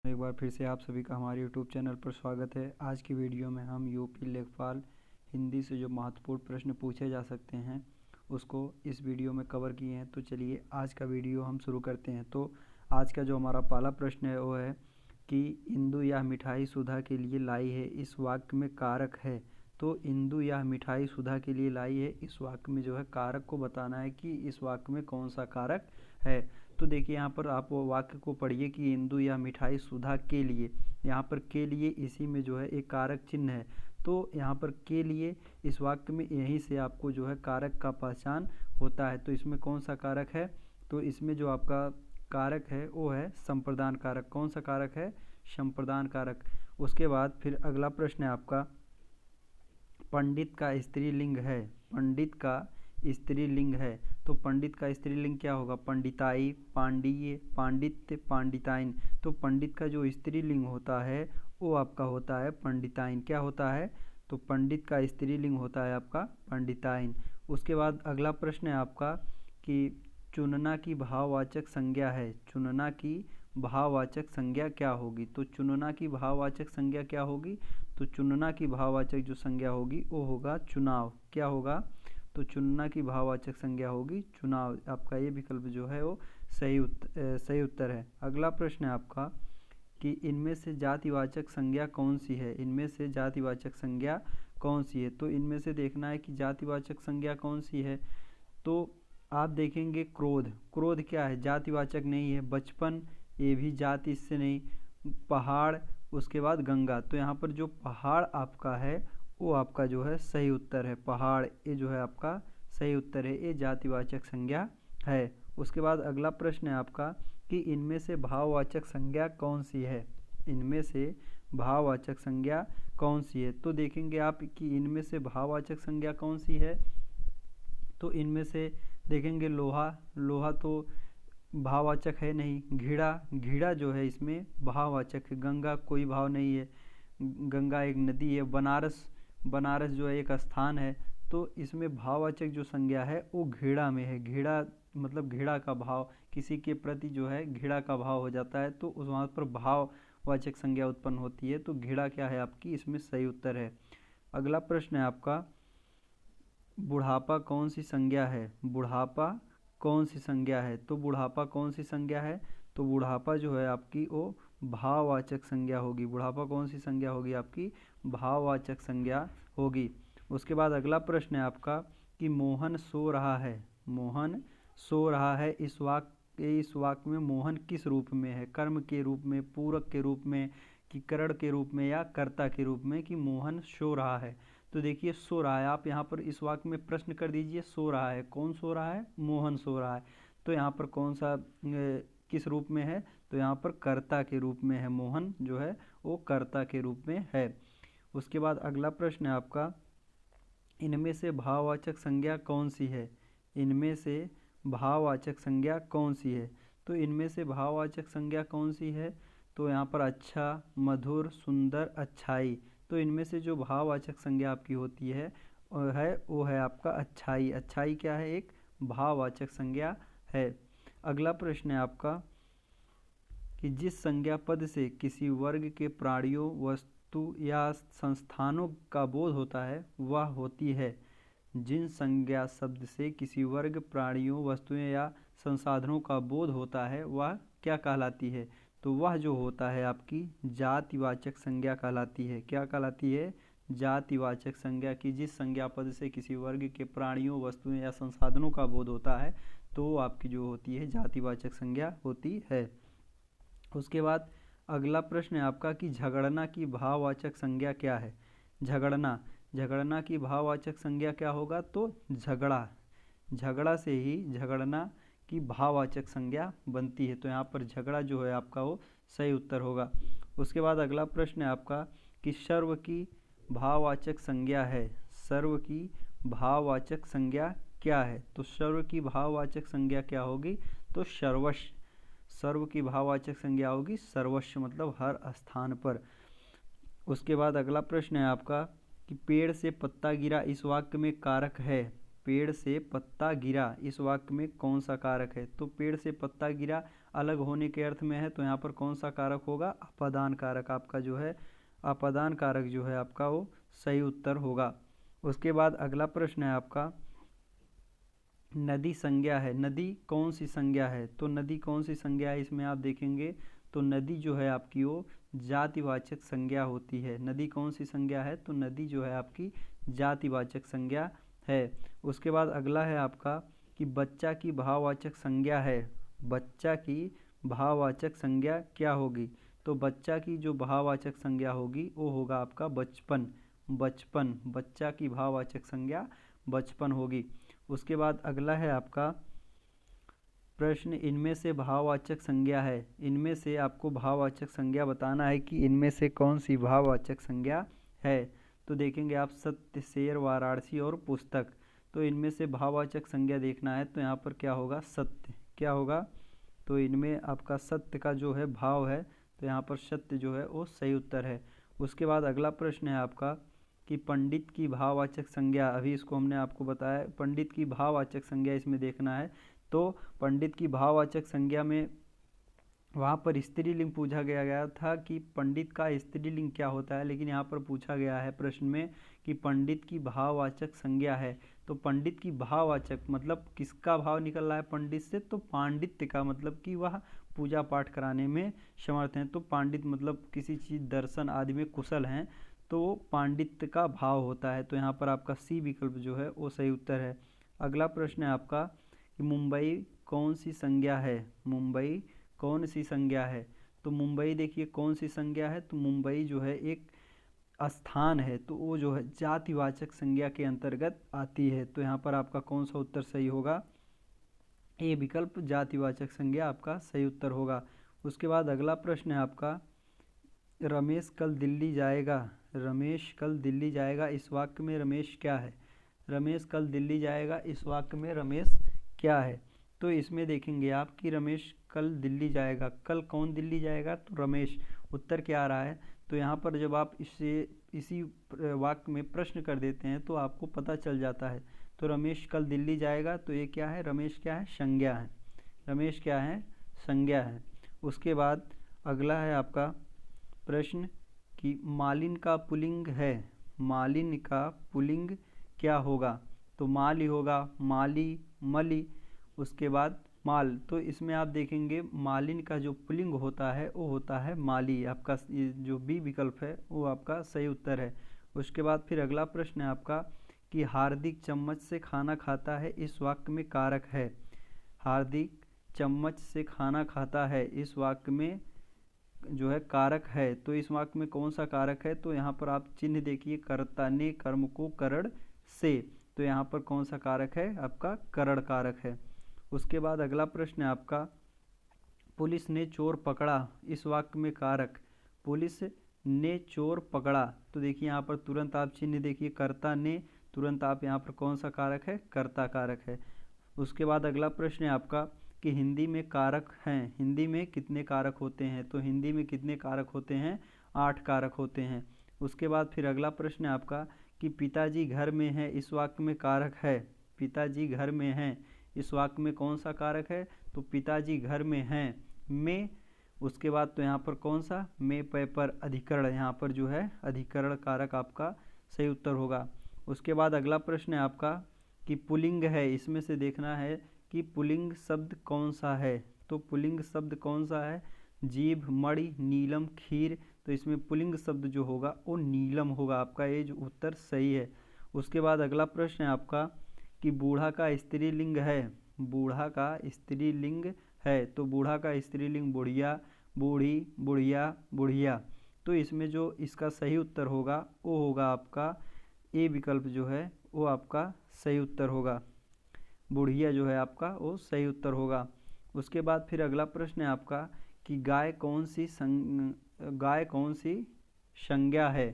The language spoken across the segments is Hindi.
एक बार फिर से आप सभी का हमारे यूट्यूब चैनल पर स्वागत है। आज की वीडियो में हम यूपी लेखपाल हिंदी से जो महत्वपूर्ण प्रश्न पूछे जा सकते हैं उसको इस वीडियो में कवर किए हैं। तो चलिए आज का वीडियो हम शुरू करते हैं। तो आज का जो हमारा पहला प्रश्न है वो है कि इंदु यह मिठाई सुधा के लिए लाई है, इस वाक्य में कारक है। तो इंदु यह मिठाई सुधा के लिए लाई है, इस वाक्य में जो है कारक को बताना है कि इस वाक्य में कौन सा कारक है। तो देखिए यहाँ पर आप वो वाक्य को पढ़िए कि इंदु यह मिठाई सुधा के लिए, यहाँ पर के लिए इसी में जो है एक कारक चिन्ह है। तो यहाँ पर के लिए इस वाक्य में यहीं से आपको जो है कारक का पहचान होता है। तो इसमें कौन सा कारक है, तो इसमें जो आपका कारक है वो है संप्रदान कारक। कौन सा कारक है, संप्रदान कारक। उसके बाद फिर अगला प्रश्न है आपका, पंडित का स्त्रीलिंग है, पंडित का स्त्रीलिंग है। तो पंडित का स्त्रीलिंग क्या होगा, पंडिताई, पांडिय, पांडित्य, पांडिताइन। तो पंडित का जो स्त्रीलिंग होता है वो आपका होता है पंडिताइन। क्या होता है, तो पंडित का स्त्रीलिंग होता है आपका पंडिताइन। उसके बाद अगला प्रश्न है आपका कि चुनना की भाववाचक संज्ञा है, चुनना की भाववाचक संज्ञा क्या होगी। तो चुनना की भाववाचक संज्ञा क्या होगी, तो चुनना की भाववाचक जो संज्ञा होगी वो होगा चुनाव। क्या होगा, तो चुनना की भाववाचक संज्ञा होगी चुनाव। आपका ये विकल्प जो है वो सही उत्तर है। अगला प्रश्न है आपका कि इनमें से जातिवाचक संज्ञा कौन सी है, इनमें से जातिवाचक संज्ञा कौन सी है। तो इनमें से देखना है कि जातिवाचक संज्ञा कौन सी है। तो आप देखेंगे क्रोध, क्रोध क्या है, जातिवाचक नहीं है। बचपन, ये भी जाति इससे नहीं। पहाड़, उसके बाद गंगा। तो यहाँ पर जो पहाड़ आपका है वो आपका जो है सही उत्तर है, पहाड़ ये जो है आपका सही उत्तर है, ये जातिवाचक संज्ञा है। उसके बाद अगला प्रश्न है आपका कि इनमें से भाववाचक संज्ञा कौन सी है, इनमें से भाववाचक संज्ञा कौन सी है। तो देखेंगे आप कि इनमें से भाववाचक संज्ञा कौन सी है। तो इनमें से देखेंगे लोहा, लोहा तो भाववाचक है नहीं। घीड़ा, घीड़ा जो है इसमें भाववाचक है। गंगा कोई भाव नहीं है, गंगा एक नदी है। बनारस, बनारस जो है एक स्थान है। तो इसमें भाववाचक जो संज्ञा है वो घृणा में है। घृणा मतलब घृणा का भाव, किसी के प्रति जो है घृणा का भाव हो जाता है तो उस वहाँ पर भाववाचक संज्ञा उत्पन्न होती है। तो घृणा क्या है आपकी, इसमें सही उत्तर है। अगला प्रश्न है आपका, बुढ़ापा कौन सी संज्ञा है, बुढ़ापा कौन सी संज्ञा है। तो बुढ़ापा कौन सी संज्ञा है, तो बुढ़ापा जो है आपकी वो भाववाचक संज्ञा होगी। बुढ़ापा कौन सी संज्ञा होगी आपकी, भाववाचक संज्ञा होगी। उसके बाद अगला प्रश्न है आपका कि मोहन सो रहा है, मोहन सो रहा है, इस वाक्य में मोहन किस रूप में है, कर्म के रूप में, पूरक के रूप में, कि करण के रूप में, या कर्ता के रूप में, कि मोहन सो रहा है। तो देखिए सो रहा है, आप यहाँ पर इस वाक्य में प्रश्न कर दीजिए सो रहा है, कौन सो रहा है, मोहन सो रहा है। तो यहाँ पर कौन सा किस रूप में है, तो यहाँ पर कर्ता के रूप में है, मोहन जो है वो कर्ता के रूप में है। उसके बाद अगला प्रश्न है आपका, इनमें से भाववाचक संज्ञा कौन सी है, इनमें से भाववाचक संज्ञा कौन सी है। तो इनमें से भाववाचक संज्ञा कौन सी है, तो यहाँ पर अच्छा, मधुर, सुंदर, अच्छाई। तो इनमें से जो भाववाचक संज्ञा आपकी होती है वो है आपका अच्छाई। अच्छाई क्या है, एक भाववाचक संज्ञा है। अगला प्रश्न है आपका कि जिस संज्ञा पद से किसी वर्ग के प्राणियों, वस्तु या संस्थानों का बोध होता है वह होती है, जिन संज्ञा शब्द से किसी वर्ग, प्राणियों, वस्तुएं या संसाधनों का बोध होता है वह क्या कहलाती है। तो वह जो होता है आपकी जातिवाचक संज्ञा कहलाती है। क्या कहलाती है, जातिवाचक संज्ञा। की जिस संज्ञा पद से किसी वर्ग के प्राणियों, वस्तुएं या संसाधनों का बोध होता है तो आपकी जो होती है जातिवाचक संज्ञा होती है। उसके बाद अगला प्रश्न है आपका कि झगड़ना की भाववाचक संज्ञा क्या है। झगड़ना, झगड़ना की भाववाचक संज्ञा क्या होगा, तो झगड़ा, झगड़ा से ही झगड़ना की भाववाचक संज्ञा बनती है। तो यहाँ पर झगड़ा जो है आपका वो सही उत्तर होगा। उसके बाद अगला प्रश्न है आपका कि सर्व की भाववाचक संज्ञा है, सर्व की भाववाचक संज्ञा क्या है। तो सर्व की भाववाचक संज्ञा क्या होगी, तो सर्वस्व, सर्व की भाववाचक संज्ञा होगी सर्वस्व, मतलब हर स्थान पर। उसके बाद अगला प्रश्न है आपका कि पेड़ से पत्ता गिरा इस वाक्य में कारक है, पेड़ से पत्ता गिरा इस वाक्य में कौन सा कारक है। तो पेड़ से पत्ता गिरा अलग होने के अर्थ में है, तो यहाँ पर कौन सा कारक होगा? अपादान कारक। आपका जो है अपादान कारक जो है आपका वो सही उत्तर होगा। उसके बाद अगला प्रश्न है आपका, नदी संज्ञा है। नदी कौन सी संज्ञा है? तो नदी कौन सी संज्ञा है, इसमें आप देखेंगे तो नदी जो है आपकी वो जातिवाचक संज्ञा होती है। नदी कौन सी संज्ञा है? तो नदी जो है आपकी जातिवाचक संज्ञा है। उसके बाद अगला है आपका कि बच्चा की भाववाचक संज्ञा है। बच्चा की भाववाचक संज्ञा क्या होगी? तो बच्चा की जो भाववाचक संज्ञा होगी वो होगा आपका बचपन। बचपन, बच्चा की भाववाचक संज्ञा बचपन होगी। उसके बाद अगला है आपका प्रश्न, इनमें से भाववाचक संज्ञा है। इनमें से आपको भाववाचक संज्ञा बताना है कि इनमें से कौन सी भाववाचक संज्ञा है। तो देखेंगे आप सत्य, शेर, वाराणसी और पुस्तक। तो इनमें से भाववाचक संज्ञा देखना है तो यहाँ पर क्या होगा? सत्य। क्या होगा? तो इनमें आपका सत्य का जो है भाव है, तो यहाँ पर सत्य जो है वो सही उत्तर है। उसके बाद अगला प्रश्न है आपका कि पंडित की भाववाचक संज्ञा, अभी इसको हमने आपको बताया, पंडित की भाववाचक संज्ञा इसमें देखना है। तो पंडित की भाववाचक संज्ञा में वहाँ पर स्त्रीलिंग पूछा गया था कि पंडित का स्त्रीलिंग क्या होता है, लेकिन यहाँ पर पूछा गया है प्रश्न में कि पंडित की भाववाचक संज्ञा है। तो पंडित की भाववाचक मतलब किसका भाव निकल रहा है पंडित से? तो पांडित्य का, मतलब कि वह पूजा पाठ कराने में समर्थ हैं। तो पांडित मतलब किसी चीज़ दर्शन आदि में कुशल हैं, तो पांडित्य का भाव होता है। तो यहाँ पर आपका सी विकल्प जो है वो सही उत्तर है। अगला प्रश्न है आपका कि मुंबई कौन सी संज्ञा है? मुंबई कौन सी संज्ञा है? तो मुंबई देखिए कौन सी संज्ञा है? तो मुंबई जो है एक स्थान है, तो वो जो है जातिवाचक संज्ञा के अंतर्गत आती है। तो यहाँ पर आपका कौन सा उत्तर सही होगा? ए विकल्प, जातिवाचक संज्ञा आपका सही उत्तर होगा। उसके बाद अगला प्रश्न है आपका, रमेश कल दिल्ली जाएगा। रमेश कल दिल्ली जाएगा, इस वाक्य में रमेश क्या है? रमेश कल दिल्ली जाएगा, इस वाक्य में रमेश क्या है? तो इसमें देखेंगे आप कि रमेश कल दिल्ली जाएगा। कल कौन दिल्ली जाएगा? तो रमेश। उत्तर क्या आ रहा है? तो यहाँ पर जब आप इसी वाक्य में प्रश्न कर देते हैं तो आपको पता चल जाता है। तो रमेश कल दिल्ली जाएगा, तो ये क्या है? रमेश क्या है? संज्ञा है। रमेश क्या है? संज्ञा है। उसके बाद अगला है आपका प्रश्न कि मालिन का पुल्लिंग है। मालिन का पुल्लिंग क्या होगा? तो माली होगा, माली, मली, उसके बाद माल। तो इसमें आप देखेंगे मालिन का जो पुल्लिंग होता है वो होता है माली। आपका जो बी विकल्प है वो आपका सही उत्तर है। उसके बाद फिर अगला प्रश्न है आपका कि हार्दिक चम्मच से खाना खाता है, इस वाक्य में कारक है। हार्दिक चम्मच से खाना खाता है, इस वाक्य में जो है कारक है। तो इस वाक्य में कौन सा कारक है? तो यहाँ पर आप चिन्ह देखिए, कर्ता ने कर्म को करण से। तो यहाँ पर कौन सा कारक है? आपका करण कारक है। उसके बाद अगला प्रश्न है आपका, पुलिस ने चोर पकड़ा, इस वाक्य में कारक। पुलिस ने चोर पकड़ा, तो देखिए यहाँ पर तुरंत आप चिन्ह देखिए, कर्ता ने, तुरंत आप यहाँ पर कौन सा कारक है? कर्ता कारक है। उसके बाद अगला प्रश्न है आपका कि हिंदी में कारक हैं। हिंदी में कितने कारक होते हैं? तो हिंदी में कितने कारक होते हैं? 8 कारक होते हैं। उसके बाद फिर अगला प्रश्न है आपका कि पिताजी घर में है, इस वाक्य में कारक है। पिताजी घर में हैं, इस वाक्य में कौन सा कारक है? तो पिताजी घर में हैं, में। उसके बाद तो यहाँ पर कौन सा? में पे पर अधिकरण, यहाँ पर जो है अधिकरण कारक आपका सही उत्तर होगा। उसके बाद अगला प्रश्न है आपका कि पुल्लिंग है, इसमें से देखना है कि पुल्लिंग शब्द कौन सा है। तो पुल्लिंग शब्द कौन सा है? जीभ, मणि, नीलम, खीर। तो इसमें पुल्लिंग शब्द जो होगा वो नीलम होगा। आपका ये जो उत्तर सही है। उसके बाद अगला प्रश्न है आपका कि बूढ़ा का स्त्रीलिंग है। बूढ़ा का स्त्रीलिंग है, तो बूढ़ा का स्त्रीलिंग बुढ़िया, बूढ़ी, बुढ़िया, बुढ़िया। तो इसमें जो इसका सही उत्तर होगा वो होगा आपका ए विकल्प जो है वो आपका सही उत्तर होगा। बुढ़िया जो है आपका वो सही उत्तर होगा। उसके बाद फिर अगला प्रश्न है आपका कि गाय कौन सी संज्ञा है।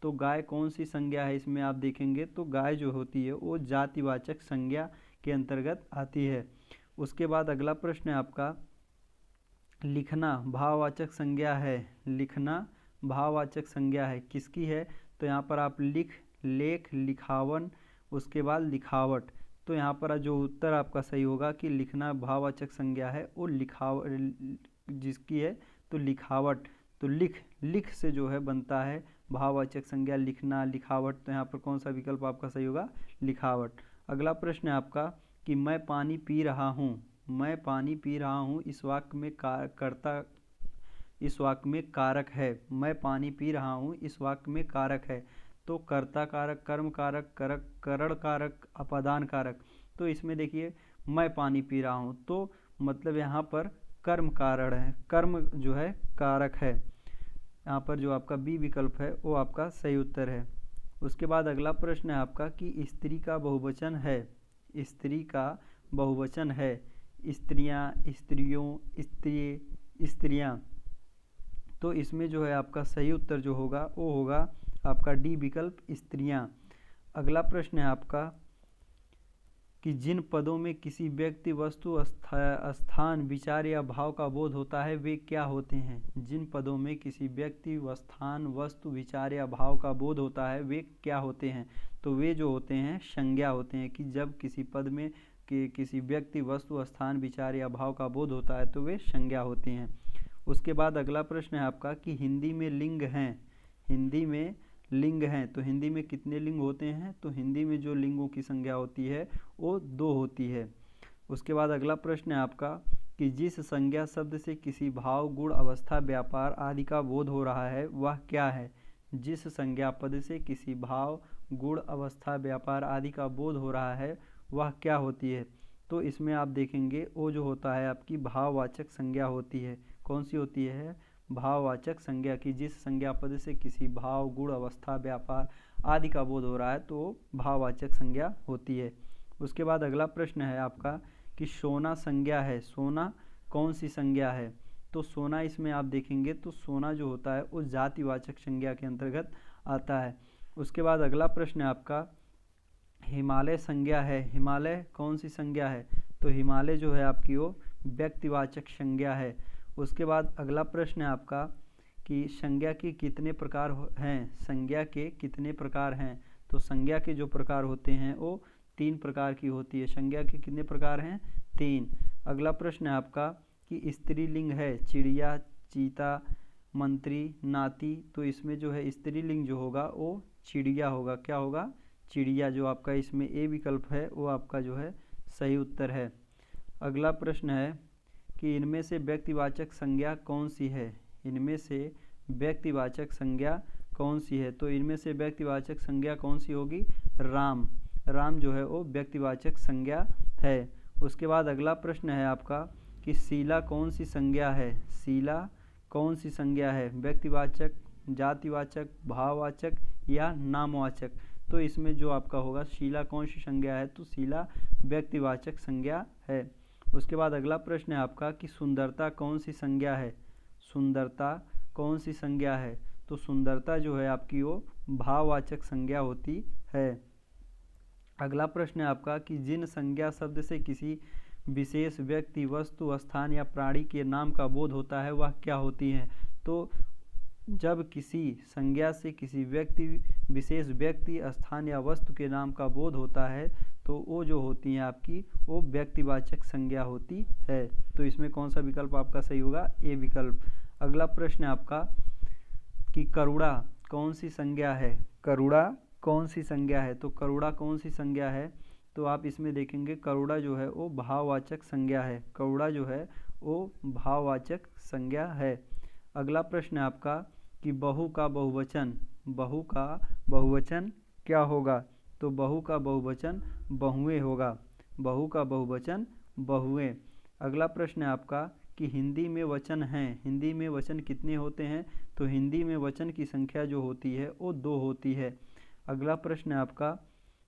तो गाय कौन सी संज्ञा है, इसमें आप देखेंगे तो गाय जो होती है वो जातिवाचक संज्ञा के अंतर्गत आती है। उसके बाद अगला प्रश्न है आपका लिखना भाववाचक संज्ञा है। लिखना भाववाचक संज्ञा है, किसकी है? तो यहाँ पर आप लिख, लेख, लिखावन, उसके बाद लिखावट। तो यहाँ पर जो उत्तर आपका सही होगा कि लिखना भाववाचक संज्ञा है, वो जिसकी है तो लिखावट। तो लिख से जो है बनता है भाववाचक संज्ञा, लिखना, लिखावट। तो यहाँ पर कौन सा विकल्प आपका सही होगा? लिखावट। अगला प्रश्न है आपका कि मैं पानी पी रहा हूँ। मैं पानी पी रहा हूँ इस वाक्य में कर्ता इस वाक्य में कारक है। मैं पानी पी रहा हूँ इस वाक्य में कारक है। तो कर्ता कारक, कर्म कारक, करण कारक, अपादान कारक। तो इसमें देखिए मैं पानी पी रहा हूँ, तो मतलब यहाँ पर कर्म कारण है, कर्म जो है कारक है। यहाँ पर जो आपका बी विकल्प है वो आपका सही उत्तर है। उसके बाद अगला प्रश्न है आपका कि स्त्री का बहुवचन है। स्त्री का बहुवचन है। स्त्रियाँ, स्त्रियों, स्त्रियाँ। तो इसमें जो है आपका सही उत्तर जो होगा वो होगा आपका डी विकल्प, स्त्रियाँ। अगला प्रश्न है आपका कि जिन पदों में किसी व्यक्ति, वस्तु, स्थान, विचार या भाव का बोध होता है वे क्या होते हैं? जिन पदों में किसी व्यक्ति, स्थान, वस्तु, विचार या भाव का बोध होता है वे क्या होते हैं? तो वे जो होते हैं संज्ञा होते हैं, कि जब किसी पद में किसी व्यक्ति, वस्तु, स्थान, विचार या भाव का बोध होता है तो वे संज्ञा होते हैं। उसके बाद अगला प्रश्न है आपका कि हिंदी में लिंग हैं। हिंदी में लिंग हैं, तो हिंदी में कितने लिंग होते हैं? तो हिंदी में जो लिंगों की संख्या होती है वो 2 होती है। उसके बाद अगला प्रश्न है आपका कि जिस संज्ञा शब्द से किसी भाव, गुण, अवस्था, व्यापार आदि का बोध हो रहा है वह क्या है? जिस संज्ञा पद से किसी भाव, गुण, अवस्था, व्यापार आदि का बोध हो रहा है वह क्या होती है? तो इसमें आप देखेंगे वो जो होता है आपकी भाववाचक संज्ञा होती है। कौन सी होती है? भाववाचक संज्ञा, की जिस संज्ञा पद से किसी भाव, गुण, अवस्था, व्यापार आदि का बोध हो रहा है तो भाववाचक संज्ञा होती है। उसके बाद अगला प्रश्न है आपका कि सोना संज्ञा है। सोना कौन सी संज्ञा है? तो सोना इसमें आप देखेंगे तो सोना जो होता है वो जातिवाचक संज्ञा के अंतर्गत आता है। उसके बाद अगला प्रश्न है आपका हिमालय संज्ञा है। हिमालय कौन सी संज्ञा है? तो हिमालय जो है आपकी वो व्यक्तिवाचक संज्ञा है। उसके बाद अगला प्रश्न है आपका कि संज्ञा के कितने प्रकार हैं? संज्ञा के कितने प्रकार हैं? तो संज्ञा के जो प्रकार होते हैं वो 3 प्रकार की होती है। संज्ञा के कितने प्रकार हैं? 3। अगला प्रश्न है आपका कि स्त्रीलिंग है। चिड़िया, चीता, मंत्री, नाती। तो इसमें जो है स्त्रीलिंग जो होगा वो चिड़िया होगा। क्या होगा? चिड़िया। जो आपका इसमें ए विकल्प है वो आपका जो है सही उत्तर है। अगला प्रश्न है कि इनमें से व्यक्तिवाचक संज्ञा कौन सी है? इनमें से व्यक्तिवाचक संज्ञा कौन सी है? तो इनमें से व्यक्तिवाचक संज्ञा कौन सी होगी? राम। राम जो है वो व्यक्तिवाचक संज्ञा है। उसके बाद अगला प्रश्न है आपका कि शीला कौन सी संज्ञा है? शीला कौन सी संज्ञा है? व्यक्तिवाचक, जातिवाचक, भाववाचक या नामवाचक? तो इसमें जो आपका होगा शीला कौन सी संज्ञा है? तो शीला व्यक्तिवाचक संज्ञा है। उसके बाद अगला प्रश्न है आपका कि सुंदरता कौन सी संज्ञा है? सुंदरता कौन सी संज्ञा है? तो सुंदरता जो है आपकी वो भाववाचक संज्ञा होती है। अगला प्रश्न है आपका कि जिन संज्ञा शब्द से किसी विशेष व्यक्ति, वस्तु, स्थान या प्राणी के नाम का बोध होता है वह क्या होती हैं? तो जब किसी संज्ञा से किसी व्यक्ति, विशेष व्यक्ति, स्थान या वस्तु के नाम का बोध होता है तो वो जो होती हैं आपकी वो व्यक्तिवाचक संज्ञा होती है। तो इसमें कौन सा विकल्प आपका सही होगा? ए विकल्प। अगला प्रश्न है आपका कि करुणा कौन सी संज्ञा है? करुणा कौन सी संज्ञा है? तो करुणा कौन सी संज्ञा है? तो आप इसमें देखेंगे करुणा जो है वो भाववाचक संज्ञा है। करुणा जो है वो भाववाचक संज्ञा है। अगला प्रश्न है आपका कि बहु का बहुवचन, बहु का बहुवचन क्या होगा? तो बहु का बहुवचन बहुएं होगा। बहु का बहुवचन बहुएं। अगला प्रश्न है आपका कि हिंदी में वचन हैं। हिंदी में वचन कितने होते हैं? तो हिंदी में वचन की संख्या जो होती है वो 2 होती है। अगला प्रश्न है आपका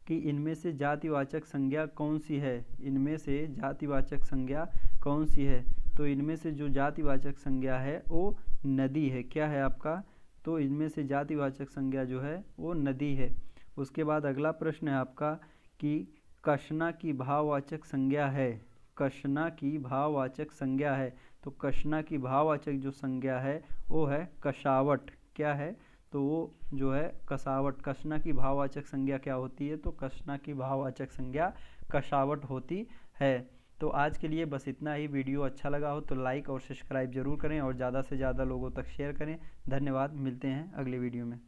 कि इनमें से जातिवाचक संज्ञा कौन सी है? इनमें से जातिवाचक संज्ञा कौन सी है? तो इनमें से जो जातिवाचक संज्ञा है वो नदी है। क्या है आपका? तो इनमें से जातिवाचक संज्ञा जो है वो नदी है। उसके बाद अगला प्रश्न है आपका कि कशना की भाववाचक संज्ञा है। कशना की भाववाचक संज्ञा है। तो कशना की भाववाचक जो संज्ञा है वो है कशावट। क्या है? तो वो जो है कसावट। कसना की भाववाचक संज्ञा क्या होती है? तो कसना की भाववाचक संज्ञा कसावट होती है। तो आज के लिए बस इतना ही। वीडियो अच्छा लगा हो तो लाइक और सब्सक्राइब जरूर करें और ज़्यादा से ज़्यादा लोगों तक शेयर करें। धन्यवाद। मिलते हैं अगले वीडियो में।